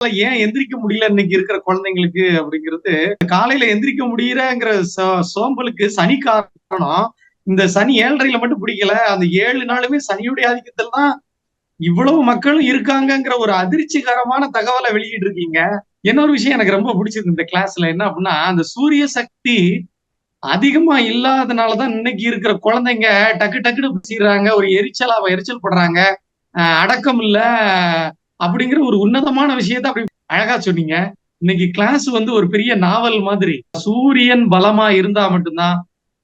ஏன் எந்திரிக்க முடியல இன்னைக்கு இருக்கிற குழந்தைங்களுக்கு அப்படிங்கிறது, காலையில எந்திரிக்க முடியறங்கிற சோம்பலுக்கு சனி காரணம். இந்த சனி 7:30ல மட்டும் பிடிக்கல. அந்த 7 நாளுமே சனியுடைய ஆதிக்கத்தில் தான் இவ்வளவு மக்களும் இருக்காங்கங்கிற ஒரு அதிர்ச்சிகரமான தகவலை வெளியிட்டு இருக்கீங்க. இன்னொரு விஷயம் எனக்கு ரொம்ப பிடிச்சது இந்த கிளாஸ்ல என்ன அப்படின்னா, அந்த சூரிய சக்தி அதிகமா இல்லாதனாலதான் இன்னைக்கு இருக்கிற குழந்தைங்க டக்கு டக்குன்னு பேசிடுறாங்க. ஒரு எரிச்சல் படுறாங்க. அடக்கம் இல்ல அப்படிங்கிற ஒரு உன்னதமான விஷயத்த அப்படி அழகா சொன்னீங்க. இன்னைக்கு கிளாஸ் வந்து ஒரு பெரிய நாவல் மாதிரி. சூரியன் பலமா இருந்தா மட்டும்தான்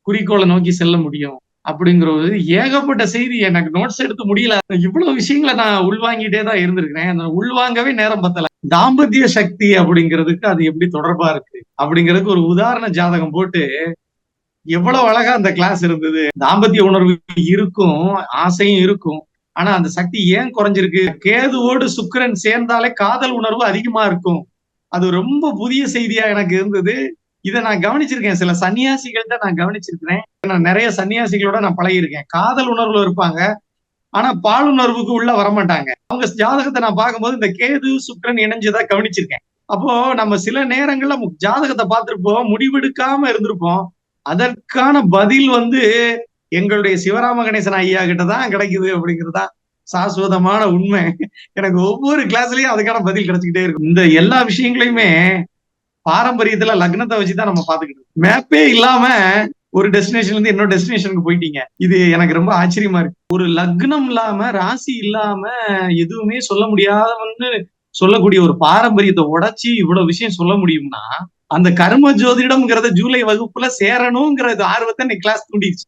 குறிக்கோளை நோக்கி செல்ல முடியும் அப்படிங்கிற ஒரு ஏகப்பட்ட செய்தி எனக்கு நோட்ஸ் எடுத்து முடியல. இவ்வளவு விஷயங்களை நான் உள்வாங்கிட்டே தான் இருந்திருக்கிறேன். அந்த உள்வாங்கவே நேரம் பத்தல. தாம்பத்திய சக்தி அப்படிங்கிறதுக்கு அது எப்படி தொடர்பா இருக்கு அப்படிங்கிறதுக்கு ஒரு உதாரண ஜாதகம் போட்டு எவ்வளவு அழகா அந்த கிளாஸ் இருந்தது. தாம்பத்திய உணர்வு இருக்கும், ஆசையும் இருக்கும். ஆனா அந்த சக்தி ஏன் குறைஞ்சிருக்கு? கேதுவோடு சுக்கிரன் சேர்ந்தாலே காதல் உணர்வு அதிகமா இருக்கும். அது ரொம்ப புதிய செய்தியா எனக்கு இருந்தது. இதை நான் கவனிச்சிருக்கேன். சில சன்னியாசிகள்கிட்ட நான் கவனிச்சிருக்கிறேன். நான் நிறைய சன்னியாசிகளோட நான் பழகியிருக்கேன். காதல் உணர்வுல இருப்பாங்க. ஆனா பாலுணர்வுக்கு உள்ள வரமாட்டாங்க. அவங்க ஜாதகத்தை நான் பார்க்கும்போது இந்த கேது சுக்கிரன் இணைஞ்சதா கவனிச்சிருக்கேன். அப்போ நம்ம சில நேரங்கள்ல ஜாதகத்தை பார்த்திருப்போம், முடிவெடுக்காம இருந்திருப்போம். அதற்கான பதில் வந்து எங்களுடைய சிவராம கணேசன் ஐயா கிட்டதான் கிடைக்குது அப்படிங்கிறதா சாஸ்வதமான உண்மை. எனக்கு ஒவ்வொரு கிளாஸ்லயும் அதுக்கான பதில் கிடைச்சுக்கிட்டே இருக்கும். இந்த எல்லா விஷயங்களையுமே பாரம்பரியத்துல லக்னத்தை வச்சுதான் நம்ம பாத்துக்கிட்டு இருக்கோம். மேப்பே இல்லாம ஒரு டெஸ்டினேஷன்ல இருந்து இன்னொரு டெஸ்டினேஷனுக்கு போயிட்டீங்க. இது எனக்கு ரொம்ப ஆச்சரியமா இருக்கு. ஒரு லக்னம் இல்லாம ராசி இல்லாம எதுவுமே சொல்ல முடியாதவன்னு சொல்லக்கூடிய ஒரு பாரம்பரியத்தை உடைச்சு இவ்வளவு விஷயம் சொல்ல முடியும்னா, அந்த கர்ம ஜோதிடம்ங்கிறத ஜூலை வகுப்புல சேரணுங்கிறது ஆர்வத்தை இன்னைக்கு கிளாஸ் தூண்டிடுச்சு.